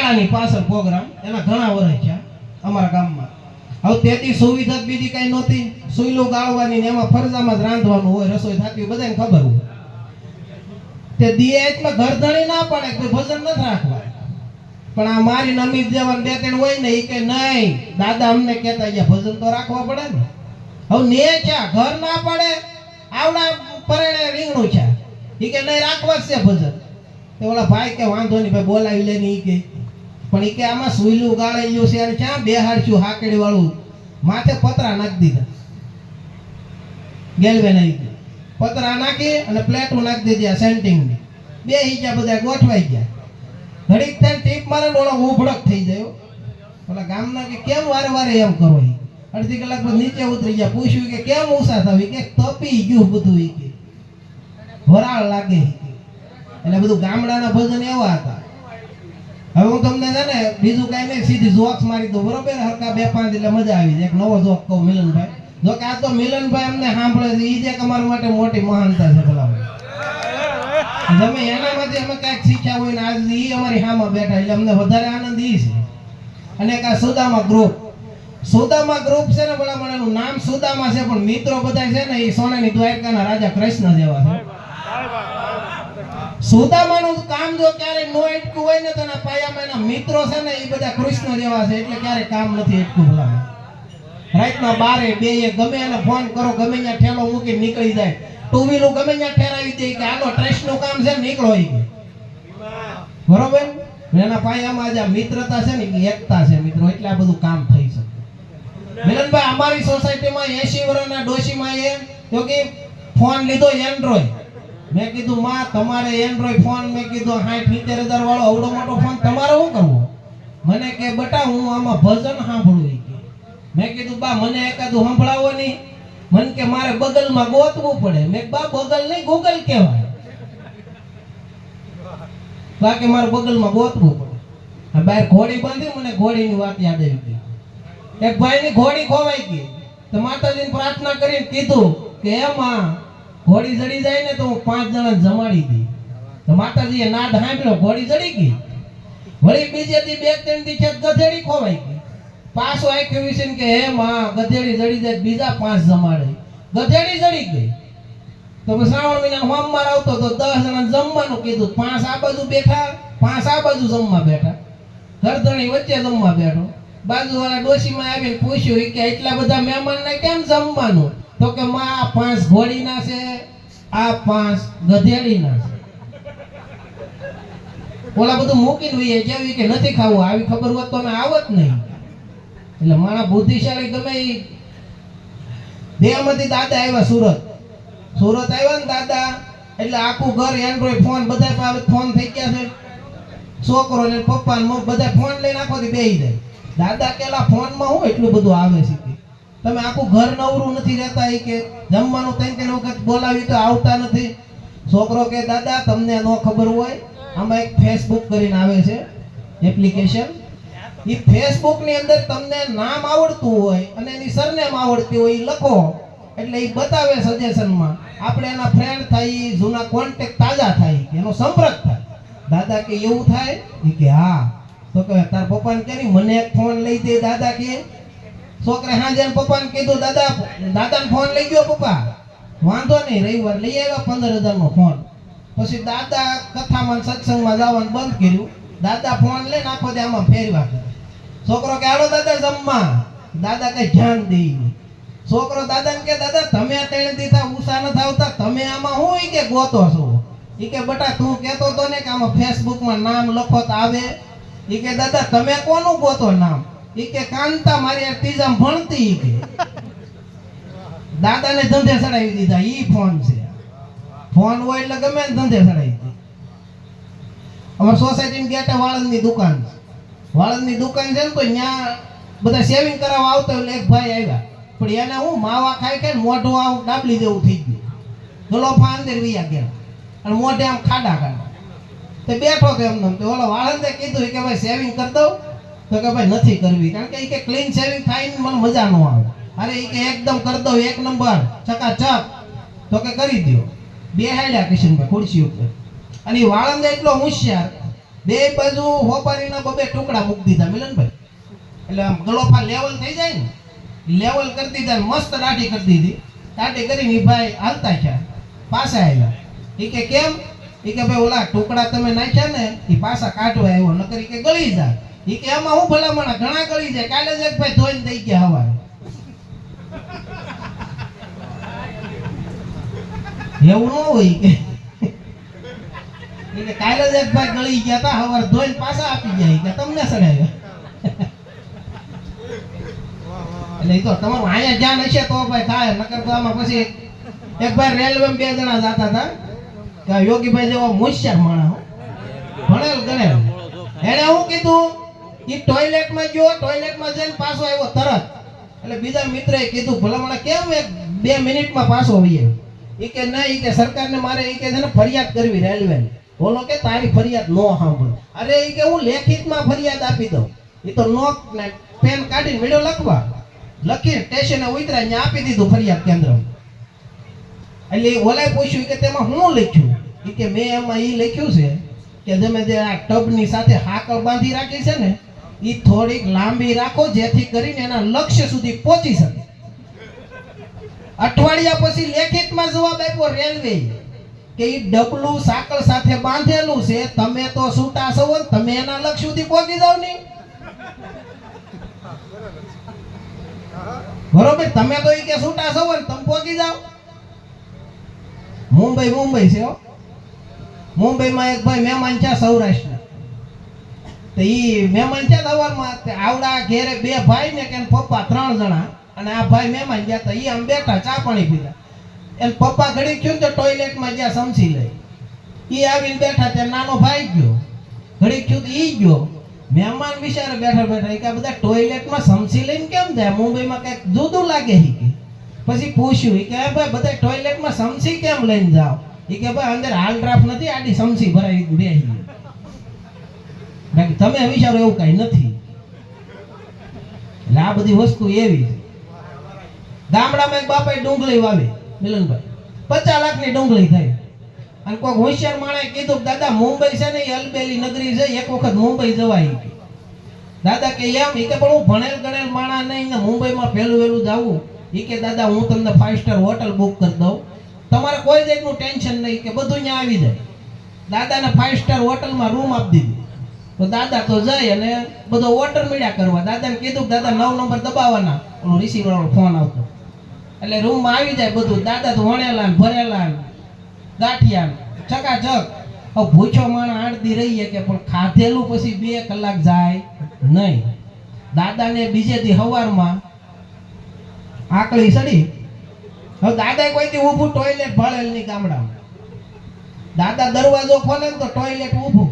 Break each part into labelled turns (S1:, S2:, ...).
S1: ગાળાની પાછળ પ્રોગ્રામ એના ઘણા વર્ષ છે અમારા ગામમાં. હવે તેથી સુવિધા બીજી કઈ નહોતી, સુઈલું ગાળવાની ને એમાં ફરજામાં જ રાંધવાનું હોય, રસોઈ થતી હોય, બધાને ખબર હોય. તે દીએ એટલે ઘરધણી ના પડે કે ભજન નથી રાખવા, પણ આ મારી અમિત જેવા બે ત્રણ હોય ને એ કે નહીં દાદા અમને કહેતા ગયા ભજન તો રાખવા પડે ને. હવે ને ક્યાં ઘર ના પડે, આવડા પરેણે રીંગણું છે એ કે નહીં રાખવા જ છે ભજન. તે ઓલા ભાઈ કે વાંધો નહીં ભાઈ બોલાવી લે ને ઈ કે, પણ ઈ કે આમાં સુઈલું ગાળેલું છે અને ક્યાં બેહાડશું હાકડી વાળું, માથે પતરા નાખી દીધા ગેલવે નહીં પતરા નાખી અને પ્લેટો નાખી દીધી સેન્ટિંગ ની, બે ઈજા બધા ગોઠવાઈ ગયા. ઘડીક થાય ટીપ મારે ને ઓલો ઉભડક થઈ જાય. ઓલા ગામના કે કેમ વારે વારે એમ કરો, અડધી કલાક પછી નીચે ઉતરી ગયા, પૂછ્યું કે કેમ ઉષા થવી, કે તપી ગયું બધું, ઈ કે વરાળ લાગે, એટલે બધું ગામડાના ભજન એવા હતા. હવે હું તમને છે ને બીજું કઈ નહીં, સીધી જોક્સ મારી દઉં બરોબર, હરકા બે પાંચ એટલે મજા આવી જાય. એક નવો જોક કહું મિલનભાઈ, જો કે આ તો મિલનભાઈ અમને સાંભળે છે, ઈ જે અમારા માટે મોટી મહાનતા છે. ભલા તમે એનામાંથી અમે કઈક શીખ્યા હોય ને આજ ઈ અમારી સામે બેઠા, એટલે અમને વધારે આનંદ ઈ છે. અને એક આ સુદામા ગ્રુપ, સુદામા ગ્રુપ છે ને ભલા મને એનું નામ સુદામા છે, પણ મિત્રો બધા છે ને એ સોનાની દ્વારકાના રાજા કૃષ્ણ જેવા છે. સુદામાનું કામ જો ક્યારે નો અટક્યું હોય ને તો એના પાયામાં એના મિત્રો છે ને એ બધા કૃષ્ણ જેવા છે, એટલે ક્યારે કામ નથી અટક્યું. ભલા રાતના 12 2 ગમે એને ફોન કરો, ગમે ત્યાં ઠેલો મૂકી નીકળી જાય, ટુ વ્હીલર ગમે ત્યાં ઠેરાવી દે કે આનો ટ્રેસનું કામ છે નીકળો ઈ કે બરોબર. એના પાયામાં જે મિત્રતા છે ને એ એકતા છે મિત્રો, એટલે આ બધું કામ થઈ શકે. મિલનભાઈ અમારી સોસાયટીમાં 80 વર્ષના ડોશીમાં એ તો કે ફોન લીધો એન્ડ્રોઈડ, મેં કીધું માં તમારે એન્ડ્રોઈડ ફોન, મેં કીધું 60-70,000 વાળો અવડો મોટો ફોન તમારે શું કરવો? મને કે બટા હું આમાં ભજન સાંભળું. મેં કીધું બા મને એકાદું સંભળાવો નહીં. મને કે મારે બગલમાં ગોતવું પડે. મેં બા બગલ નહીં ગૂગલ કહેવાય, બાકી મારે બગલમાં ગોતવું પડે. બહાર ઘોડી બાંધી, મને ઘોડીની વાત યાદ આવી ગઈ. એક ભાઈની ઘોડી ખોવાઈ ગઈ, તો માતાજીને પ્રાર્થના કરીને કીધું કે એમાં ઘોડી જડી જાય ને તો હું 5 જણા જમાડી દી. તો માતાજીએ નાદ સાંભળ્યો, ઘોડી જડી ગઈ. વળી બીજે દી 2-3 દી ગધેડી ખોવાઈ ગઈ. પાછો આખ્યો વિશે કે હે માં ગધેડી જડી જાય, બીજા 5 જમાડે. ગધેડી જડી ગઈ. તો શ્રાવણ મહિના હોમવાર આવતો તો 10 જણા જમવાનું કીધું, 5 આ બાજુ બેઠા, 5 આ બાજુ જમવા બેઠા, ઘરધણી વચ્ચે જમવા બેઠો. બાજુવાળા ડોશીમાં આવીને પૂછ્યું કે એટલા બધા મહેમાનને કેમ જમવાનું? તો કે માં આ 5 ઘોડીના છે, આ 5 ગધેડીના છે. ઓલા બધું મૂકીને વઈએ જેવી કે નથી ખાવું, આવી ખબર હોત તો અમે આવત નહીં. એટલે મારા બુદ્ધિશાળી ગમે એ દેહમાંથી દાદા આવ્યા સુરત આવ્યા ને દાદા, એટલે આખું ઘર એન્ડ્રોઈડ ફોન, બધા પાસે ફોન થઈ ગયા છે. છોકરો ને પપ્પા ને બધા ફોન લઈને આખો દી બેહી જાય. દાદા કેલા ફોનમાં હું એટલું બધું આવે છે કે તમે આખું ઘર નવરું નથી રહેતા, એ કે જમવાનું 3 વખત બોલાવી તો આવતા નથી. છોકરો કે દાદા તમને ન ખબર હોય, આમાં એક ફેસબુક કરીને આવે છે એપ્લિકેશન, એ ફેસબુક ની અંદર તમને નામ આવડતું હોય અને એની સરનેમ આવડતી હોય, એ લખો એટલે એ બતાવે સજેશનમાં, આપણે એના ફ્રેન્ડ થાય, જૂના કોન્ટેક્ટ તાજા થાય, એનો સંપર્ક થાય. દાદા કે એવું થાય? એ કે હા. તો કે તાર પપ્પાને કે મને એક ફોન લઈ દે દાદા કે. છોકરે હાજે પપ્પાને કીધું દાદાને ફોન લઈ ગયો પપ્પા, વાંધો નહીં રવિવાર લઈ આવ્યા 15,000 નો ફોન. પછી દાદા કથામાં સત્સંગમાં જવાનું બંધ કર્યું. દાદા ફોન લઈને આખો દે આમાં ફેરવા કરે. છોકરો કે હાલો દાદા જમવા, દાદા કઈ ધ્યાન દે. છોકરો દાદાને કે દાદા તમે 3 દીધા ઉષા ન આવતા, તમે આમાં હું કે ગોતો છો? ઈ કે બટા તું કહેતો તો ને કે આમાં ફેસબુકમાં નામ લખો તો આવે. ઈ કે દાદા તમે કોનું ગોતો નામ? ઈ કે કાંતા મારી આ ત્રીજામાં ભણતી. ઈ કે દાદાને ધંધે ચડાવી દીધા. ઈ ફોન છે, ફોન હોય એટલે ગમે ને ધંધે ચડાવી દીધા. અમાર સોસાયટીની ગેટે વાળંદની દુકાન છે. વાળંદની દુકાન છે ને તો ત્યાં બધા સેવિંગ કરાવવા આવતા, એટલે એક ભાઈ આવ્યા, પણ એને હું માવા ખાઈ ખાઈ મોઢું આવું ડાબલી જેવું થઈ ગયું, ગલોફા અંદર વૈયા ગયા અને મોઢે આમ ખાડા તે બેઠો તો એમને. તો ઓલો વાળંદે કીધું કે ભાઈ સેવિંગ કરી દઉં? તો કે ભાઈ નથી કરવી, કારણ કે એ કે ક્લીન સેવિંગ થાય ને મને મજા ન આવે. અરે એ કે એકદમ કરી દઉં, 1 નંબર ચકાચક. તો કે કરી દો. બે હાલ્યા કિશનભાઈ ખુરશી ઉપર. અને એ વાળંદે એટલો હોશિયાર બે બાજુ હોપારીના બબે ટુકડા મૂકી દીધા મિલનભાઈ. એટલે આમ ગલોફા લેવલ થઈ જાય ને, લેવલ કરી દીધા, મસ્ત દાઢી કરી દીધી. દાઢી કરીને ઈ ભાઈ હાલતા છે, પાછા આવ્યા. ઈ કે કેમ? ઈ કે ભાઈ ઓલા ટુકડા તમે નાખ્યા ને ઈ પાછા કાઢવા આવ્યો, નકર ઈ કે ગળી જાય. ઈ કે આમાં હું ભલામણ ઘણા ગળી જાય, કાલે જ એક ભાઈ ધોઈને દઈ ગયા હવારે. એવું ન હોય કે એટલે કાલે જ એક ભાઈ ગળી ગયા હતા, હવારે ધોઈને પાછા આપી જાય કે તમને સડાવ્યા. એટલે તો તમારું અહીંયા જ્ઞાન હશે તો ભાઈ થાય, નકર તો આમાં પછી એક ભાઈ રેલવે બે જણા જતા હતા કે યોગીભાઈ જેવો હોશિયાર માણસ ભણેલ ગણેલ, એને શું કીધું, એ ટોયલેટમાં ગયો, ટોયલેટમાં જઈને પાછો આવ્યો તરત. એટલે બીજા મિત્રએ કીધું ભલામણ કેમ 2 મિનિટમાં પાછો આવીએ? એ કે નહીં, એ કે સરકારને મારે એ કે છે ને ફરિયાદ કરવી રેલવેની. બોલો કે તારી ફરિયાદ નો સાંભળ. અરે એ કે હું લેખિતમાં ફરિયાદ આપી દઉં. એ તો નોટ ને પેન કાઢીને વિડિયો લખવા લખી સ્ટેશને ઉતરા ત્યાં આપી દીધું ફરિયાદ કેન્દ્ર. એટલે ઓલાએ પૂછ્યું કે તેમાં હું લખ્યું? એ કે મેં એમાં એ લખ્યું છે કે તમે જે આ ટબની સાથે હાકળ બાંધી રાખી છે ને એ થોડીક લાંબી રાખો જેથી કરીને એના લક્ષ્ય સુધી પહોંચી શકે. અઠવાડિયા પછી લેખિતમાં જવાબ આપ્યો રેલવે કે એ ડબલું સાકળ સાથે બાંધેલું છે, તમે તો છૂટા છો, તમે એના લક્ષ્ય સુધી પહોંચી જાવ નહીં. બરોબર, તમે તો એ કે છૂટા છો ને તમે પહોંચી જાવ. મુંબઈ છે હો. મુંબઈમાં એક ભાઈ મહેમાન છે સૌરાષ્ટ્ર. તો ઈ મહેમાન છે સવારમાં આવડા ઘેરે 2 ભાઈ ને કે પપ્પા 3 જણા, અને આ ભાઈ મહેમાન ગયા હતા. ઈ આમ બેઠા ચા પાણી પીતા. એને પપ્પા ઘડી થયું તો ટોયલેટમાં જ્યાં સમસી લઈ ઈ આવીને બેઠા, ત્યાં નાનો ભાઈ ગયો, ઘડી થયું તો ઈ ગયો. મહેમાન બિચારા બેઠા બેઠા કે બધા ટોયલેટમાં સમસી લઈને કેમ જાય? મુંબઈમાં કઈક જુદું લાગે. પછી પૂછ્યું કે ભાઈ બધા ટોયલેટમાં સમસી કેમ લઈને જાઓ? એ કે ભાઈ અંદર હાલ ડ્રાફ્ટ નથી, આડી સમસી ભરાઈ બેહી. બાકી તમે વિચારો એવું કઈ નથી. એટલે આ બધી વસ્તુ એવી છે. ગામડામાં એક બાપાએ ડુંગળી વાવી મિલનભાઈ, 50 લાખની ડુંગળી થઈ. અને કોઈ હોશિયાર માણસે કીધું દાદા મુંબઈ છે ને એ અલબેલી નગરી છે, એક વખત મુંબઈ જવાય. દાદા કે એમ? એ કે પણ હું ભણેલ ગણેલ માણસ નહીં ને મુંબઈમાં પહેલું વહેલું જાવું. એ કે દાદા હું તમને 5 સ્ટાર હોટલ બુક કરી દઉં, તમારે કોઈ જાતનું ટેન્શન નહીં, કે બધું અહીંયા આવી જાય. દાદાને 5 સ્ટાર હોટલમાં રૂમ આપી દીધી. તો દાદા તો જાય અને બધો ઓર્ડર મળ્યા કરવા. દાદાને કીધું દાદા 9 નંબર દબાવવાના, ઓલો રિસીવર વાળો ફોન આવતો એટલે રૂમમાં આવી જાય બધું. દાદા તો વણેલા ને ભરેલા ને ગાંઠિયા ચકાચક. હવે ભૂખ્યો માણસ 8 દી રહીએ કે પણ ખાધેલું પછી 2 કલાક જાય નહીં. દાદાને બીજે દી સવારમાં આકળી સડી. હવે દાદા કોઈ દી ઊભું ટોયલેટ ભાળેલ નહીં ગામડામાં. દાદા દરવાજો ખોલે ને તો ટોયલેટ ઊભું.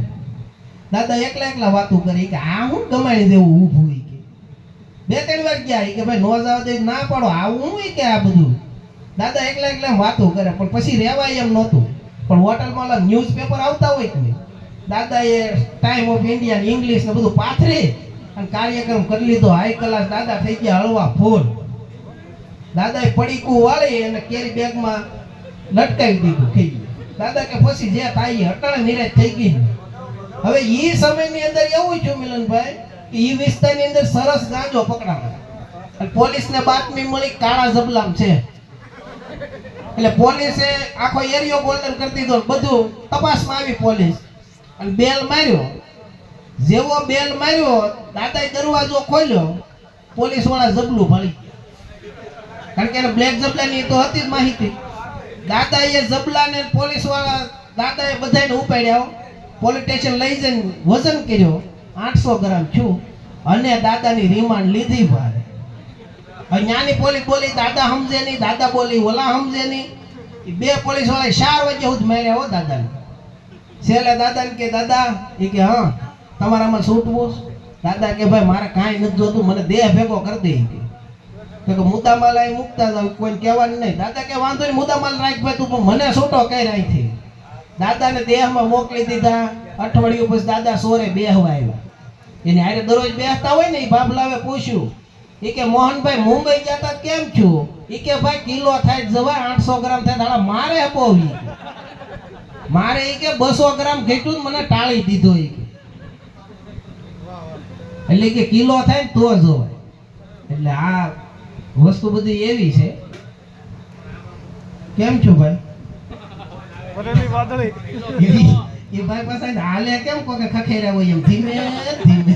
S1: દાદા એકલા વાતું કરી કે આ હું ગમાડી દેવું ઊભું. કે 2-3 વાર ગયા કે ભાઈ નો જવા દે, ના પાડો, આવું હું કે આ બધું. દાદા એકલા વાતો કરે, પણ પછી રહેવાય એમ નહોતું. પણ હોટલમાં ન્યૂઝપેપર આવતા હોય કે દાદાએ ટાઈમ ઓફ ઇન્ડિયા ઇંગ્લિશ ને બધું પાથરી અને કાર્યક્રમ કરી લીધો હાઈ ક્લાસ. દાદા થઈ ગયા હળવા ફૂલ. દાદાએ પડીકું વાળી અને કેરી બેગમાં લટકાવી દીધું થઈ ગયું. દાદા કે પછી જે થાય અટાણે નિરાશ થઈ ગઈ. હવે ઈ સમયની અંદર એવું છું મિલનભાઈ કે ઈ વિસ્તારની અંદર સરસ ગાંજો પકડાયો અને પોલીસને બાતમી મળી કાળા જબલામ છે. એટલે પોલીસે આખો એરિયો ગોલ્ડન કરી દીધો, બધું તપાસમાં આવી પોલીસ અને બેલ માર્યો. જેવો બેલ માર્યો દાદાએ દરવાજો ખોલ્યો, પોલીસ વાળા જબલું ભળી ગયા. કારણ કે એને બ્લેક જબલાની તો હતી જ માહિતી. દાદાએ જબલાને પોલીસ વાળા દાદાએ બધાને ઉપાડ્યા. પોલીસ સ્ટેશન લઈ જઈને વજન કર્યો, 800 ગ્રામ છું, અને દાદાની રિમાન્ડ લીધી ભારે. જ્ઞાની પોલીસ બોલી દાદા સમજે નહીં, દાદા બોલી ઓલા સમજે નહીં. 2 પોલીસ વાળા 4 વાગ્યા સુધી માર્યા હો દાદાને. છેલ્લે દાદાને કે દાદા, એ કે હા તમારામાં છૂટવું? દાદા કે ભાઈ મારે કાંઈ નથી જોતું, મને દેહ ભેગો કરી દે. કે મુદ્દામાલ અહીં મૂકતા જાવ, કોઈને કહેવાનું નહીં. દાદા કે વાંધો નહીં, મુદ્દામાલ રાખ ભાઈ તું, પણ મને છૂટો કઈ અહીંથી. દાદાને દેહમાં મોકલી દીધા. અઠવાડિયું પછી દાદા સોરે બેહવા આવ્યા. એને હારે દરરોજ બેસતા હોય ને એ બાબલાવે પૂછ્યું, એ કે મોહનભાઈ મુંબઈ જતા કેમ છું? એ કે ભાઈ કિલો થાય જવાય, 800 ગ્રામ થાય. દાડા મારે બહુ મારે એ કે 200 ગ્રામ ઘટ્યું મને ટાળી દીધો. એ એટલે કે કિલો થાય ને તો જોવાય. એટલે આ વસ્તુ બધી એવી છે. કેમ છો ભાઈ? એ ભાઈ પાસે હાલે કેમ કો કે ખખેર્યા હોય એમ ધીમે ધીમે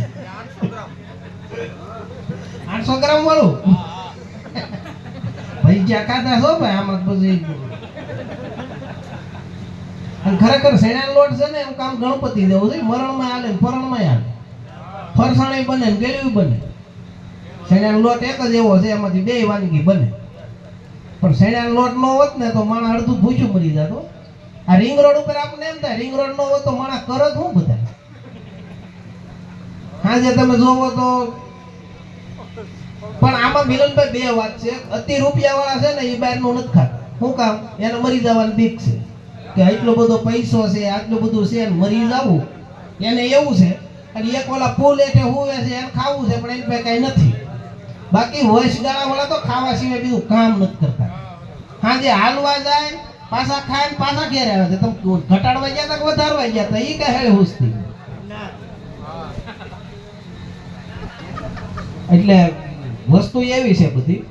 S1: 800 ગ્રામ વાળું ભાઈ જ્યાં ખાધા છો ભાઈ આમાં પછી. અને ખરેખર શેણાનો લોટ છે ને એમ કામ ગણપતિ દેવું છે. મરણમાં હાલે ને પરણમાં હાલે. ફરસાણી બને ને ગેળવી બને. શેણાનો લોટ એક જ એવો છે એમાંથી બે વાનગી બને. પણ શેણાનો લોટ ન હોત ને તો માણસ અડધું ભૂખ્યું મરી જાતો. આ રિંગ રોડ ઉપર આપણને એમ થાય રિંગ રોડ ન હોય તો માણસ કરત શું બધા. આજે તમે જોવો તો પણ આમાં મિલનભાઈ બે વાત છે. અતિ રૂપિયા વાળા છે ને એ બહારનું નથી ખાતા. શું કામ? એને મરી જવાની બીક છે કે આટલો બધો પૈસો છે, આટલું બધું છે, મરી જવું એને એવું છે. અને એક ઓલા પુલ એટલે હુવે છે એને ખાવું છે પણ એની પાસે કઈ નથી. બાકી વયસગાળા વાળા તો ખાવા સિવાય બીજું કામ નથી કરતા. હાજે હાલવા જાય પાછા ખાય ને પાછા ઘેર આવે છે. તમે ઘટાડવા ગયા હતા કે વધારવા ગયા હતા એ કઈ હેળ હુસતી. એટલે વસ્તુ એવી છે બધી.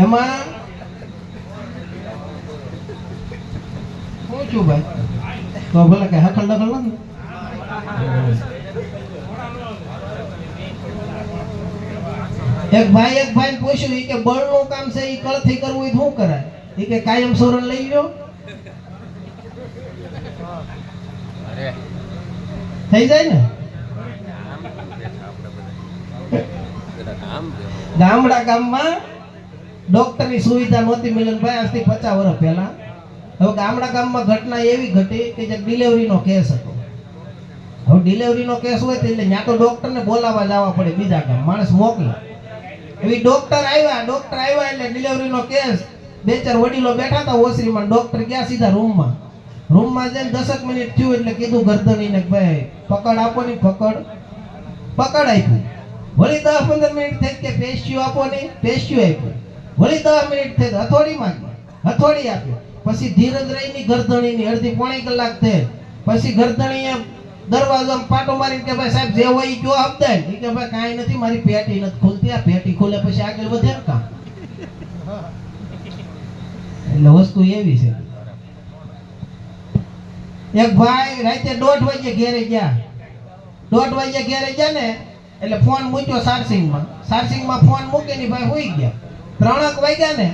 S1: એમાં શું છું ભાઈ તો ભલે કઈ હખલ દખલ નથી. એક ભાઈ પૂછ્યું કે બળનું કામ છે એ કળથી કરવું એ શું કરાય? એ કે કાયમ સોરણ લઈ લો થઈ જાય ને. ગામમાં ડોક્ટરની સુવિધા નહોતી મિલનભાઈ આજથી 50 વર્ષ પહેલા. હવે ગામમાં ઘટના એવી ઘટી કે જે ડિલિવરીનો કેસ હતો. હવે ડિલિવરીનો કેસ હોય તો એટલે ત્યાં તો ડોક્ટરને બોલાવવા જવા પડે બીજા ગામ માણસ મોકલે. એવી ડોક્ટર આવ્યા એટલે ડિલિવરીનો કેસ. 2-4 વડીલો બેઠા હતા ઓસરીમાં. ડોક્ટર ગયા સીધા રૂમમાં જઈને 10 મિનિટ થયું એટલે કીધું ગરદનીને ભાઈ પકડ આપો ને. પકડ આપ્યું. વળી 10-15 મિનિટ થઈ કે પેસ્ટ્યુ આપો ને. પેસ્ટ્યુ આપ્યું. વળી 10 મિનિટ થઈ હથોડી માંગી. હથોડી આપ્યો. પછી ધીરજ રહીની ગરદણીની અડધી પોણી કલાક થઈ. પછી ગરદણીએ દરવાજામાં પાટો મારીને કે ભાઈ સાહેબ જે હોય એ જો આપદાય. એ કે ભાઈ કાંઈ નથી મારી પેટી નથી ખુલતી. આ પેટી ખુલે પછી આગળ વધે ને કામ. એટલે વસ્તુ એવી છે. એક ભાઈ રાતે 1:30 વાગે ઘેરે ગયા. 1:30 વાગે ઘેરે ગયા ને એટલે ફોન મૂક્યો સારસિંગમાં ફોન મૂકીને ભાઈ હોઈ ગયા. 3 વાગ્યા ને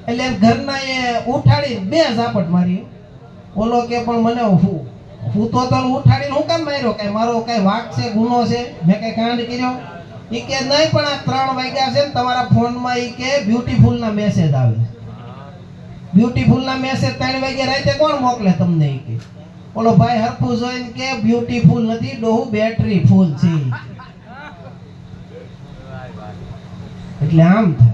S1: એટલે ઘરના એ ઉઠાડીને 2 ઝાપટ મારી. ઓલો કે પણ મને હું તો ઉઠાડીને હું કામ માર્યો? કઈ મારો કઈ વાક છે, ગુનો છે, મેં કઈ કાંડ કર્યો? એ કે નહીં પણ આ 3 વાગ્યા છે ને તમારા ફોનમાં એ કે બ્યુટીફુલ ના મેસેજ આવે. બ્યુટીફુલ ના મેસેજ 3 વાગ્યા રાતે કોણ મોકલે તમને? એ કે ઓલો ભાઈ હરખું જોઈને કે બ્યુટીફુલ નથી ડોહુ બેટરી ફૂલ છે. એટલે આમ થાય.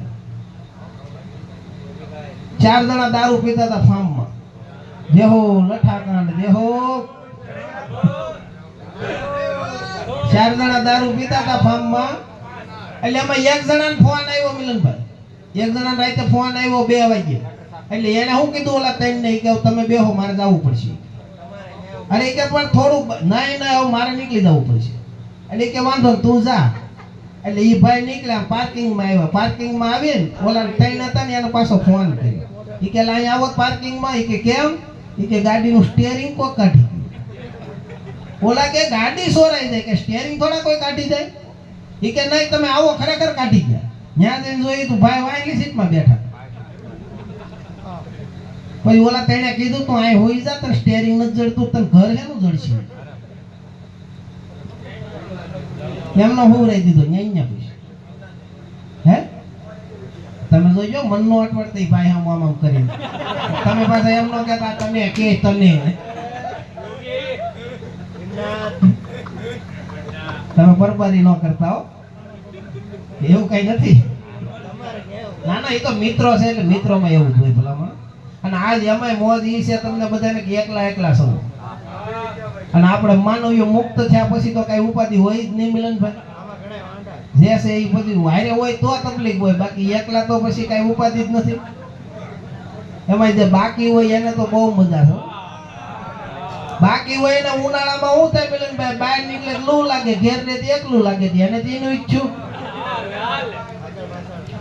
S1: 4 જણા દારૂ પીતા હતા ફાર્મમાં. દેહો લઠાકાંડ દેહો. 4 જણા દારૂ પીતા હતા ફાર્મમાં. એટલે એમાં 1 જણાને ફોન આવ્યો મિલનભાઈ. 1 જણાને રાતે ફોન આવ્યો 2 વાગે. એટલે એને શું કીધું ઓલા 3 ને કે તમે બેહો મારે જવું પડશે. અરે કે પણ થોડું નહીં હવે મારે નીકળી જવું પડશે. એટલે કે વાંધો તું જા. એટલે એ ભાઈ નીકળ્યા પાર્કિંગમાં આવ્યા. પાર્કિંગમાં આવીને ઓલા 3 હતા ને એનો પાછો ફોન કર્યો. એ કે અહીંયા આવો પાર્કિંગમાં. એ કે કેમ? એ કે ગાડીનું સ્ટીયરિંગ કોક કાઢી ગયું. ઓલા કે ગાડી સોરાઈ જાય કે સ્ટીયરિંગ થોડા કોઈ કાઢી જાય? એ કે નહીં તમે આવો ખરેખર કાઢી ગયા. ત્યાં જઈને જોઈ તો ભાઈ વાયલી સીટમાં બેઠા. પછી ઓલા તેને કીધું તું અહીં હોઈ જા તને સ્ટીયરિંગ નથી જડતું તને ઘર હેનું જડશે? એમનો હું રહી દીધો ન્યા પૂછ્યું. હે તમે જોજો મનનો અટવડતી ભાઈ આમ કરીને તમે પાછા એમ ન કહેતા તને કે તને. તમે બરબાદી ન કરતા હો. એવું કઈ નથી. ના એ તો મિત્રો છે એટલે મિત્રોમાં એવું જ હોય ભલામાં. અને આજ એમાંય મોજ ઈ છે તમને બધાને કે એકલા સૌ. અને આપણે માનવીઓ મુક્ત થયા પછી તો કઈ ઉપાધિ હોય જ નહીં મિલનભાઈ. જે છે એ બધું હારે હોય તો તકલીફ હોય. બાકી એકલા તો પછી કઈ ઉપાધિ જ નથી. એમાં જે બાકી હોય એને તો બહુ મજા છે. બાકી હોય એને ઉનાળામાં શું થાય મિલનભાઈ? બહાર નીકળે લૂ લાગે. લાગે, ઘેર ને એકલું લાગે, એને એનું ઈચ્છું.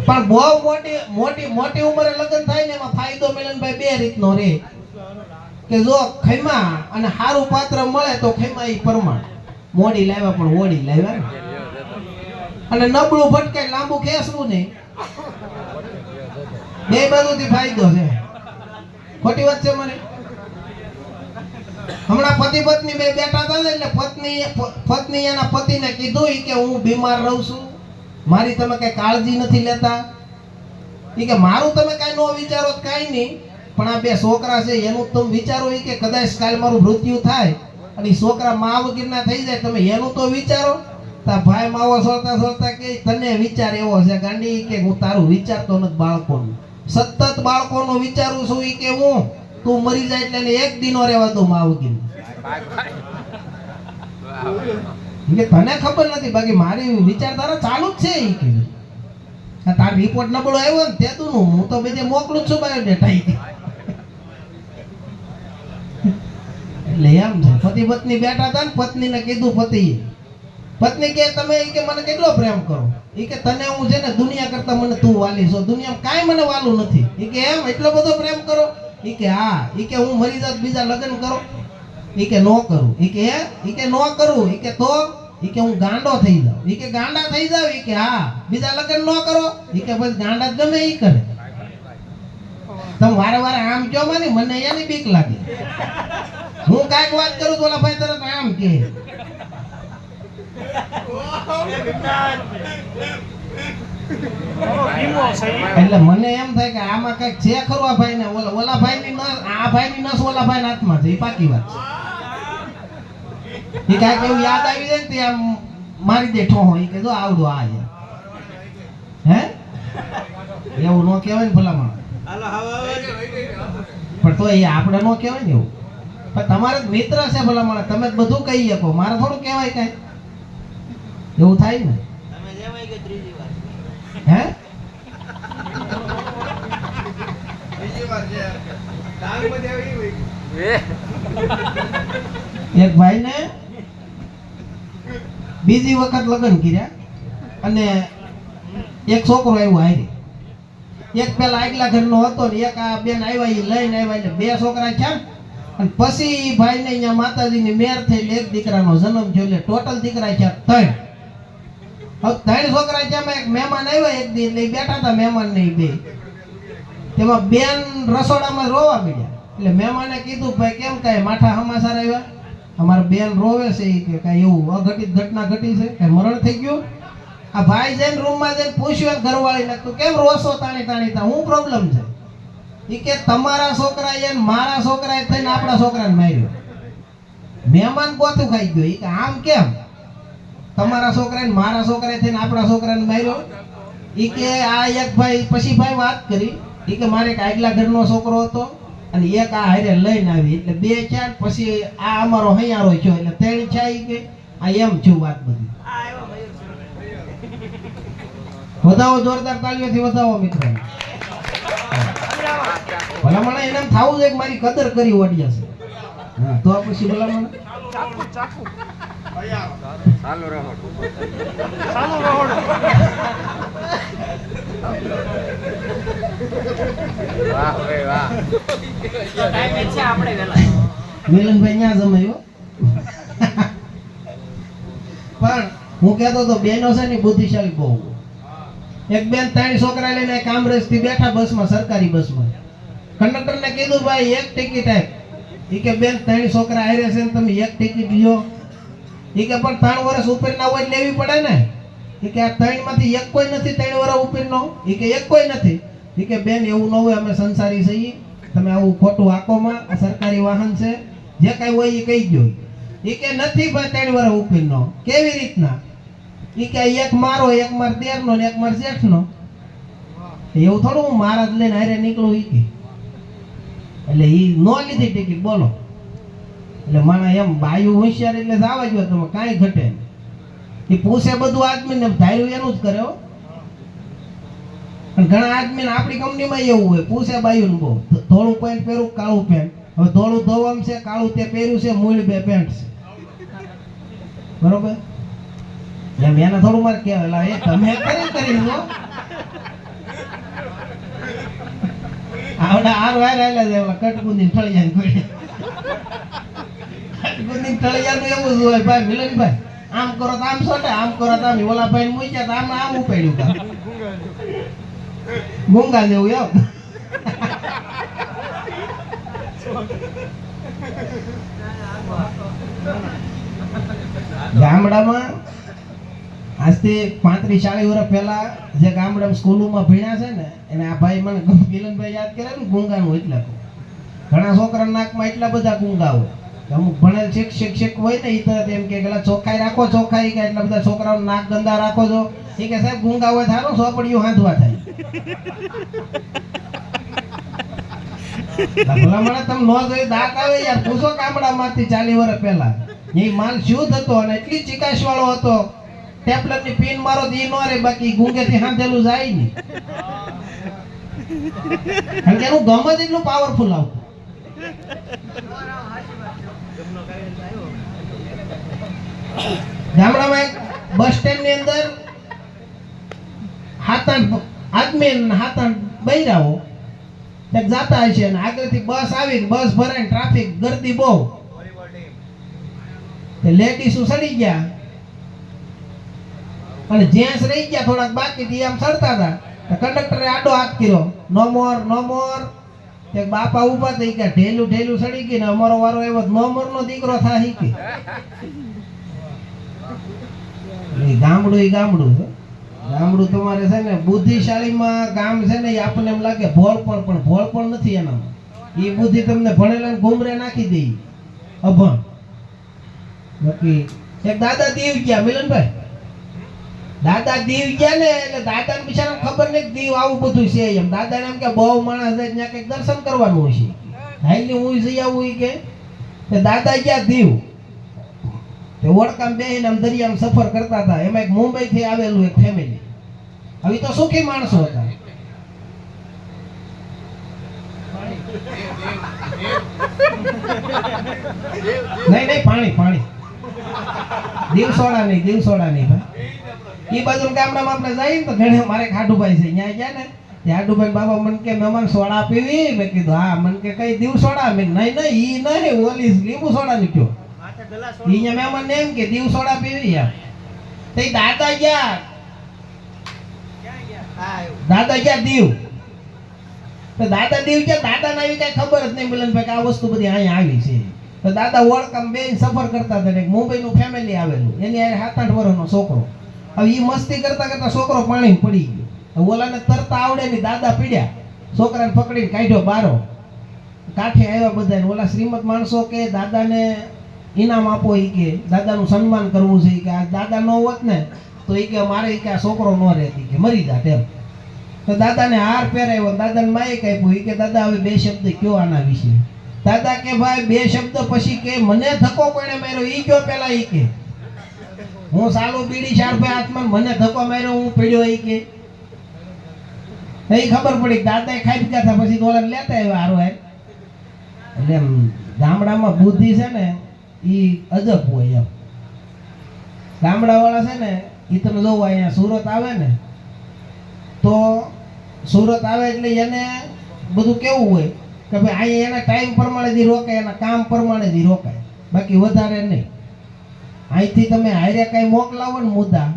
S1: પણ બહુ મોટી મોટી મોટી ઉંમરે લગ્ન થાય ને એમાં ફાયદો મિલનભાઈ બે રીતનો રે કે જો ખૈમા અને સારું પાત્ર મળે તો ખૈમા ઈ પરમાણ મોડી લાવ્યા પણ ઓડી લાવ્યા ને. અને નબળું ભટકે લાંબુ ખેસવું નહીં, બે બાજુથી ફાયદો છે. ખોટી વાત છે મને? હમણાં પતિ પત્ની બે બેઠા હતા ને એટલે પત્ની એના પતિને કીધું કે હું બીમાર રહું છું, મારી તમે કઈ કાળજી નથી લેતા. ઈ કે મારું તમે કઈ નો વિચારો કઈ નહીં, પણ આ બે છોકરા છે એનું તમે વિચારો. ઈ કે કદાચ કાલ મારું મૃત્યુ થાય અને ઈ છોકરા મા વગરના થઈ જાય, તમે એનું તો વિચારો. તા ભાઈ માવો સોળતા સોળતા કે તને વિચાર એવો છે ગાંડી કે હું તારું વિચારતો નથી બાળકોનું, સતત બાળકોનું વિચારું છું. ઈ કે હું તું મરી જાય એટલે એને એક દિનો રહેવા દો મા વગર. કે તને ખબર નથી, બાકી મારી વિચારધારા ચાલુ જ છે. ઈ કે તાર રિપોર્ટ નબળો આવ્યો ને તે તું હું તો બીજે મોકલું છું બાયોડેટા. એટલે એમ છે. પતિ પત્ની બેઠા હતા ને પત્નીને કીધું પત્ની કે તમે ઈ કે મને કેટલો પ્રેમ કરો. ઈ કે તને હું છે ને દુનિયા કરતા મને તું વાલી છો, દુનિયામાં કાંઈ મને વાલું નથી. ઈ કે એમ એટલો બધો પ્રેમ કરો? ઈ કે હા. ઈ કે હું મરી જાત બીજા લગ્ન કરો? ઈ કે નો કરું. ઈ કે નો કરું. ઈ કે તો? ઈ કે હું ગાંડો થઈ જાઉં. ઈ કે ગાંડા થઈ જાવ? ઈ કે હા. બીજા લગ્ન નો કરો? ઈ કે બસ ગાંડા ગમે ઈ કરે. તમે વારે વારે આમ કયો માની, મને એની બીક લાગે. હું કાંઈક વાત કરું તો ઓલા ભાઈ તરત આમ કે. એટલે મને એમ થાય કે આમાં કઈક છે ખરું. આ ભાઈ ને ઓલા ભાઈ ની નસ, આ ભાઈ ની નસ ઓલા ભાઈ ના હાથમાં છે. એ પાકી વાત છે. એ કાંઈક એવું યાદ આવી જાય ને તે આમ મારી દે ઠોહો. એ કે જો આવડો આ છે હે એવું નો કહેવાય ને ભલામણ. પણ તો એ આપણે નો કહેવાય ને એવું. પણ તમારે મિત્ર છે ભલામણ, તમે બધું કહી શકો, મારે થોડું કહેવાય કઈ એવું થાય ને. હે એક ભાઈ ને બીજી વખત લગ્ન કર્યા અને એક છોકરો આવ્યો હારે. એક પેલા આગલા ઘરનો હતો ને એક આ બેન આવ્યા, એ લઈને આવ્યા એટલે બે છોકરા થયા. અને પછી ભાઈ ને અહીંયા માતાજીની મેર થઈ એક દીકરાનો જન્મ થયો એટલે ટોટલ દીકરા થયા 3. હવે 3 છોકરા થયા. એક મહેમાન આવ્યા એક દી એટલે બેઠા હતા મહેમાન ને બે. તેમાં બેન રસોડામાં રોવા મળ્યા. એટલે મહેમાને કીધું ભાઈ કેમ કાંઈ માઠા સમાચાર આવ્યા? અમારા બેન રોવે છે. એ કે કાંઈ એવું અઘટિત ઘટના ઘટી છે, કાંઈ મરણ થઈ ગયું? આ ભાઈ જઈને રૂમમાં જઈને પૂછ્યું ઘરવાળીને, તું કેમ રોસો તાણી તાણી તા, હું પ્રોબ્લેમ છે? એ કે તમારા છોકરાએ ને મારા છોકરાએ થઈને આપણા છોકરાને માર્યો. મહેમાન ગોથું ખાઈ ગયો. એ કે આમ કેમ? તમારા છોકરાએ ને મારા છોકરાએ થઈને આપણા છોકરાને માર્યો? એ કે આ એક ભાઈ પછી ભાઈ વાત કરી. એ કે મારે એક આગલા ઘરનો છોકરો હતો અને એક આ હારે લઈને આવી એટલે 2 4 પછી આ અમારો હૈયારો થયો એટલે 3 છે. એ કે આ એમ છું વાત બધી. વધાવો જોરદાર તાળીઓથી વધાવો મિત્રો. ભલામણ એને થાવું છે કે મારી કદર કરી ઓડિયા છે. હા તો પછી ભલામણ ચાલુ રહો. વાહ ભાઈ વાહ. ટાઈમ છે આપણે વેલા. મિલનભાઈ ન્યા જમાયો. પણ હું કહેતો તો બેનો છે ને બુદ્ધિશાળી બહુ. એક બેન 3 છોકરા લઈને કામરેજ થી બેઠા બસમાં, સરકારી બસમાં. કંડક્ટરને કીધું ભાઈ એક ટિકિટ આપ. એ કે બેન 3 છોકરા હારે છે ને તમે એક ટિકિટ લ્યો. એ કે પણ 3 વર્ષ ઉપરના હોય લેવી પડે ને. એ કે આ 3 માંથી એક કોઈ નથી 3 વર્ષ ઉપરનો? એ કે એક કોઈ નથી. એ કે બેન એવું ન હોય, અમે સંસારી છીએ, તમે આવું ખોટું આકોમાં, આ સરકારી વાહન છે, જે કઈ હોય એ કહી દો. એ કે નથી ભાઈ 3 વર્ષ ઉપરનો. કેવી રીતના? એ કે એક મારો, એક માર દેરનો ને એક માર જેઠનો. એવું થોડું હું મારા જ લઈને હારે નીકળું. એ કે એટલે ઈ નો લીધી ટિકિટ. બોલો. એટલે મને એમ બાયું હોશિયાર એટલે જવા જો તમે કાંઈ ઘટે. એ પૂછે બધું આદમીને, ધાર્યું એનું જ કરે. અને ઘણા આદમીને આપણી કંપનીમાં એવું હોય, પૂછે બાયું બહુ ધોળું પેન્ટ પહેરું, કાળું પેન્ટ. હવે ધોળું ધોવામાં છે, કાળું તે પહેર્યું છે, મૂળ 2 પેન્ટ છે. બરોબર. એમ એને થોડું મારે કહેવાય એ તમે કરી લો આવડા હાર વાર આવેલા છે ઓલા કટકુંદી ઠળિયા કોઈ કટકુંદી ઠળિયા એવું જ હોય ભાઈ મિલનભાઈ આમ કરો તો આમ સોટે આમ કરો તો આમ ઓલા ભાઈ મૂક્યા તો આમ આમ ઉપાડ્યું કા ગુંગા જેવું એમ ગામડામાં આજથી 35-40 વર્ષ પહેલા જે ગામડામાં સ્કૂલોમાં ભણ્યા છે ને એને આ ભાઈ મને મિલનભાઈ યાદ કરે ને ગુંગાનું એટલે ઘણા છોકરા નાકમાં એટલા બધા ગુંગા હોય અમુક ભણેલ શિક્ષક હોય ને એ તરત એમ કે ચોખ્ખાઈ રાખો ચોખ્ખાઈ કે એટલા બધા છોકરાઓ નાક ગંદા રાખો છો એ કે સાહેબ ગુંગા હોય થારું સોપડીઓ હાંધવા થાય ભલામણ તમે નો જોઈ દાંત આવે યાર પૂછો ગામડામાંથી 40 વર્ષ પહેલા એ માલ શુદ્ધ હતો અને એટલી ચિકાશ વાળો હતો ટેબ્લેટ ની પિન મારો તો ઈ નો રે બાકી ગુંગે થી હાંધેલું જાય નહીં કારણ કે એનું ગમ જ એટલું પાવરફુલ આવતું ગામડામાં એક બસ સ્ટેન્ડ ની અંદર આદમી બૈરાઓ જાતા હશે અને આગળથી બસ આવી બસ ભરાય ટ્રાફિક ગર્દી બહુ લેડીઝ સડી ગયા અને જેન્ટ્સ રહી ગયા થોડાક બાકી થી આમ સડતા હતા કંડક્ટરે આડો હાથ કર્યો નો મોર એક બાપા ઉભા થઈ ગયા ઢેલું સડી ગઈ ને અમારો વારો એવો નો મોર નો દીકરો થાય કે ગામડું તમારે છે ને બુદ્ધિશાળીમાં ગામ છે ને એ આપણને એમ લાગે ભોળપણ નથી એનામાં એ બુદ્ધિ તમને ભણેલા ગુમરે નાખી દે અભણ બાકી એક દાદા દીવ ગયા મિલનભાઈ દાદા દીવ ગયા ને એટલે દાદાને બિચારાને ખબર નહીં દીવ આવું બધું છે એમ દાદાને એમ કે બહુ માણસ છે ત્યાં કંઈક દર્શન કરવાનું હોય છે હાઈલી હું જઈ આવું કે દાદા ગયા દીવ ઓળકામ બેહીને આમ દરિયામાં સફર કરતા હતા એમાં એક મુંબઈ થી આવેલું એક ફેમિલી હવે તો સુખી માણસો હતા નહીં પાણી દિવસોડા નહીં ભાઈ એ બાજુ ગામડામાં આપણે જઈએ તો ઘણે મારે ખાડુભાઈ છે ત્યાં ગયા ને ખાડુભાઈ બાબા મને કે મહેમાન સોડા પીવી મેં કીધું હા મને કે કઈ દીવ સોડા મેં નહીં ઈ નહીં ઓલી લીંબુ સોડા ની કયો અહીંયા મહેમાન ને એમ કે દીવ સોડા પીવી યાર તે દાદા ગયા દીવ તો દાદા દીવ ગયા દાદા ને આવી કઈ ખબર જ નહીં મિલનભાઈ કે આ વસ્તુ બધી અહીંયા આવી છે તો દાદા ઓળખામ બેન સફર કરતા હતા મુંબઈ નું ફેમિલી આવેલું એની 7-8 વર્ષનો છોકરો હવે ઈ મસ્તી કરતા છોકરો પાણી પડી ગયો ઓલાને તરતા આવડે નહીં દાદા પીડ્યા છોકરાને પકડીને કાઢ્યો બારો કાઠે આવ્યા બધા ઓલા શ્રીમંત માણસો કે દાદાને ઇનામ આપો ઈ કે દાદાનું સન્માન કરવું છે કે આ દાદા નો હોત ને તો ઈ કે મારે કે આ છોકરો ન રહેતી કે મરી જાત એમ તો દાદાને હાર પહેરાવ્યો દાદાને માઈક આપ્યું ઈ કે દાદા હવે 2 શબ્દ કયો આના વિશે દાદા કે ભાઈ 2 શબ્દ પછી કે મને ધક્કો કોણે માર્યો ઈ કયો પેલા ઈ કે હું સાલો બીડી 4 ભાઈ હાથમાં મને ધક્કો માર્યો હું પીડ્યો ઈ કે ખબર પડી દાદાએ ખાઈ ગયા હતા પછી દોલન લેતા આવ્યા હારો એટલે ગામડામાં બુદ્ધિ છે ને ઈ અજબ હોય એમ ગામડા વાળા છે ને ઈ તમે જોવો અહીંયા સુરત આવે ને તો સુરત આવે એટલે એને બધું કેવું હોય કે ભાઈ અહીંયા એના ટાઈમ પ્રમાણેથી રોકાય એના કામ પ્રમાણેથી રોકાય બાકી વધારે નહીં અહીંથી તમે હારે કાંઈ મોકલાવો ને મુદ્દા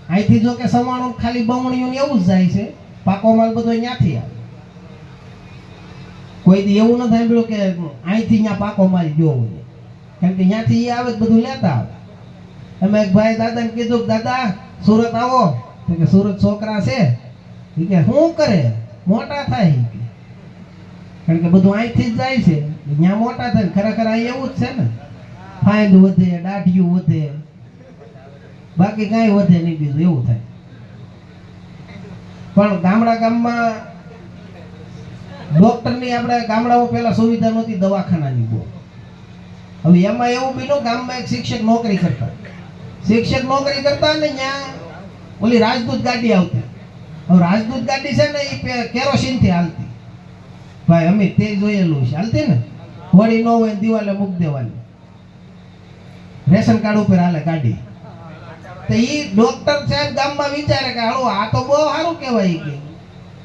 S1: અહીંથી જો કે સમાણું ખાલી બમણીયું એવું જ જાય છે પાકો માલ બધો ત્યાંથી આવે કોઈ દી એવું ન સાંભળ્યું કે અહીંથી ત્યાં પાકો માલ ગયો હોય કેમ કે ત્યાંથી એ આવે બધું લેતા આવે અમે એક ભાઈ દાદાને કીધું દાદા સુરત આવો તો કે સુરત છોકરા છે એ કે શું કરે મોટા થાય કે કારણ કે બધું અહીંથી જ જાય છે ત્યાં મોટા થાય ખરેખર અહીં એવું જ છે ને ફાયદ વધે દાઢિયું વધે બાકી કાંઈ વધે નહીં બીજું એવું થાય પણ ગામમાં ડોક્ટરની આપણે ગામડાઓ પહેલા સુવિધા નહોતી દવાખાનાની બહુ હવે એમાં એવું બીનું ગામમાં એક શિક્ષક નોકરી કરતા ને ત્યાં ઓલી રાજદૂત ગાડી આવતી હવે રાજદૂત ગાડી છે ને એ કેરોસીન થી હાલતી ભાઈ અમે તે જોયેલું છે હાલતી ને વળી ન હોય દિવાલે મૂક દેવાની રેશન કાર્ડ ઉપર હાલે ગાડી તો ઈ ડોક્ટર સાહેબ ગામમાં વિચારે કે હાલો આ તો બહુ સારું કહેવાય કે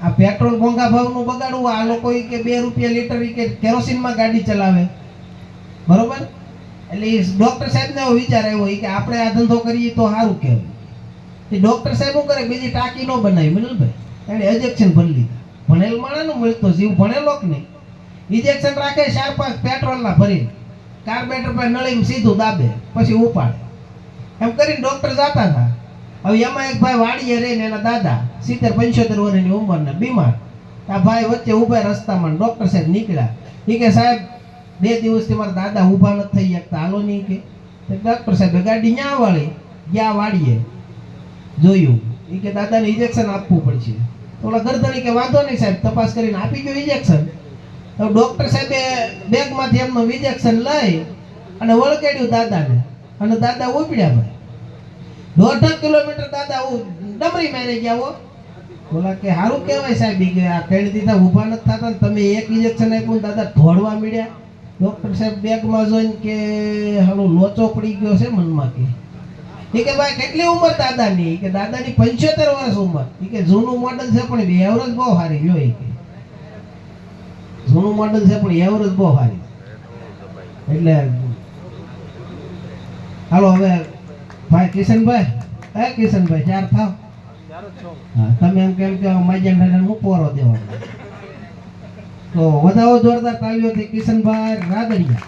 S1: આ પેટ્રોલ મોંઘા ભાવનું બગાડવું, આ લોકો ઈ કે 2 રૂપિયા લીટર ઈ કે કેરોસીનમાં ગાડી ચલાવે, બરોબર. એટલે ઈ ડોક્ટર સાહેબને એવો વિચાર આવ્યો ઈ કે આપણે આ ધંધો કરીએ તો સારું કહેવાય. એ ડોક્ટર સાહેબ શું કરે, બીજી ટાંકી નો બનાવી મિનલભાઈ, એને ઇન્જેક્શન ભરી લીધા. ભણેલ માણસનો મળતો જીવ ભણેલો કે નહીં, ઇન્જેક્શન રાખે 4-5 પેટ્રોલના ભરીને કાર્બેટર પર નળીમાં સીધું દાબે પછી ઉપાડે. એમ કરીને ડોક્ટર જતા હતા. હવે એમાં એક ભાઈ વાડીએ રહીને એના દાદા 70-75 વર્ષની ઉંમરના બીમાર. આ ભાઈ વચ્ચે ઊભા રસ્તામાં ડોક્ટર સાહેબ નીકળ્યા. એ કે સાહેબ 2 દિવસથી મારા દાદા ઊભા નથી થઈ શકતા, હાલો નહીં કે. ડોક્ટર સાહેબે ગાડી ન્યા વાળી ગયા વાડીએ જોયું. એ કે દાદાને ઇન્જેક્શન આપવું પડશે. ઓલા ગરદણી કે વાંધો નહીં સાહેબ, તપાસ કરીને આપી ગયો ઇન્જેક્શન. તો ડોક્ટર સાહેબે બેગમાંથી એમનું ઇન્જેક્શન લઈ અને વળગાડ્યું દાદાને, અને દાદા ઉપડ્યા ભાઈ. 1.5 કિલોમીટર દાદા ડમરી મારી ગયા હો. બોલા કે સારું કહેવાય સાહેબ, કે આ કઈ દીધા ઊભા નથી થતા ને તમે એક ઇન્જેક્શન આપ્યું દાદા ઢોળવા મળ્યા. ડોક્ટર સાહેબ બેગમાં જોઈને કે હાલો લોચો પડી ગયો છે મનમાં કે ભાઈ કેટલી ઉંમર દાદાની? કે દાદાની 75 વર્ષ ઉંમર. કે જૂનું મોડલ છે પણ એવરેજ બહુ સારી લ્યો. કે જૂનું મોડલ છે પણ એવરેજ બહુ સારી. એટલે હાલો હવે ભાઈ કિશનભાઈ, કિશનભાઈ 4 થાવ. હા, તમે એમ કેમ કે માજન હું પોરો દેવાનો. તો વધાવો જોરદાર તાળીઓથી કિશનભાઈ રાદડિયા.